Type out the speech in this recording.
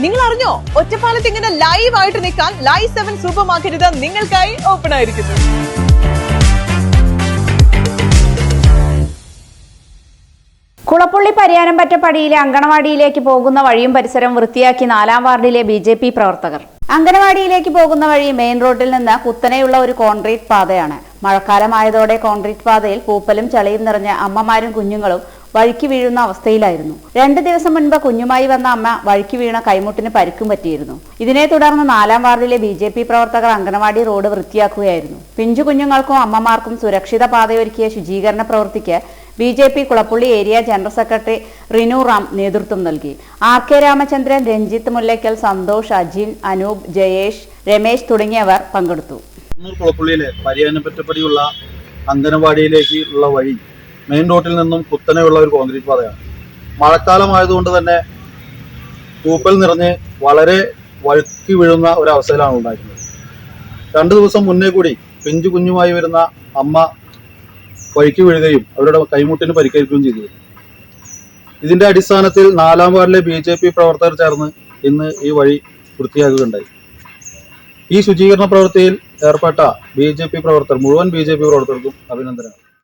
നിങ്ങൾ അറിഞ്ഞോ, ഒറ്റപ്പാലത്ത് ഇങ്ങനെ ലൈവ് ആയിട്ട് നിൽക്കാൻ ലൈവ് 7 സൂപ്പർ മാർക്കറ്റ് നിങ്ങൾക്കായി ഓപ്പൺ ആയിരിക്കുന്നു. കുളപ്പുള്ളി പരിയാരംപറ്റ പടിയിലെ അങ്കണവാടിയിലേക്ക് പോകുന്ന വഴിയും പരിസരവും വൃത്തിയാക്കി 4-ാം വാർഡിലെ BJP പ്രവർത്തകർ. അങ്കണവാടിയിലേക്ക് പോകുന്ന വഴി മെയിൻ റോഡിൽ നിന്ന് കുത്തനെയുള്ള ഒരു കോൺക്രീറ്റ് പാതയാണ്. മഴക്കാലമായതോടെ കോൺക്രീറ്റ് പാതയിൽ പൂപ്പലും ചളിയും നിറഞ്ഞ അമ്മമാരും കുഞ്ഞുങ്ങളും വഴുക്കി വീഴുന്ന അവസ്ഥയിലായിരുന്നു. 2 ദിവസം മുൻപ് കുഞ്ഞുമായി വന്ന അമ്മ വഴുക്കി വീണ കൈമുട്ടിന് പരിക്കും പറ്റിയിരുന്നു. ഇതിനെ തുടർന്ന് 4-ാം വാർഡിലെ BJP പ്രവർത്തകർ അങ്കണവാടി റോഡ് വൃത്തിയാക്കുകയായിരുന്നു. പിഞ്ചു കുഞ്ഞുങ്ങൾക്കും അമ്മമാർക്കും സുരക്ഷിത പാതയൊരുക്കിയ ശുചീകരണ പ്രവൃത്തിക്ക് BJP Kulappully area general secretary Rinu Ram നേതൃത്വം നൽകി. RK രാമചന്ദ്രൻ, രഞ്ജിത്ത് മുല്ലയ്ക്കൽ, സന്തോഷ്, അജിൻ, അനൂപ്, ജയേഷ്, രമേശ് തുടങ്ങിയവർ പങ്കെടുത്തു. കുളപ്പുള്ളിയിലെ പരിയാരംപറ്റപ്പടിയുള്ള അങ്കണവാടിയിലേക്ക് ഉള്ള വഴി മെയിൻ റോഡിൽ നിന്നും കുത്തനെയുള്ള ഒരു കോൺക്രീറ്റ് പാതയാണ്. മഴക്കാലമായതുകൊണ്ട് തന്നെ പൂപ്പൽ നിറഞ്ഞ് വളരെ വഴുക്കി വീഴുന്ന ഒരവസ്ഥയിലാണ് ഉണ്ടായിരുന്നത്. 2 ദിവസം മുന്നേ കൂടി പിഞ്ചു കുഞ്ഞുമായി വരുന്ന അമ്മ വഴുക്കി വീഴുകയും അവരുടെ കൈമുട്ടിന് പരിക്കേൽക്കുകയും ചെയ്തു. ഇതിന്റെ അടിസ്ഥാനത്തിൽ 4-ാം വാർഡിലെ BJP പ്രവർത്തകർ ചേർന്ന് ഇന്ന് ഈ വഴി വൃത്തിയാക്കുകയുണ്ടായി. ഈ ശുചീകരണ പ്രവൃത്തിയിൽ ഏർപ്പെട്ട BJP പ്രവർത്തകർ, മുഴുവൻ BJP പ്രവർത്തകർക്കും അഭിനന്ദനങ്ങൾ.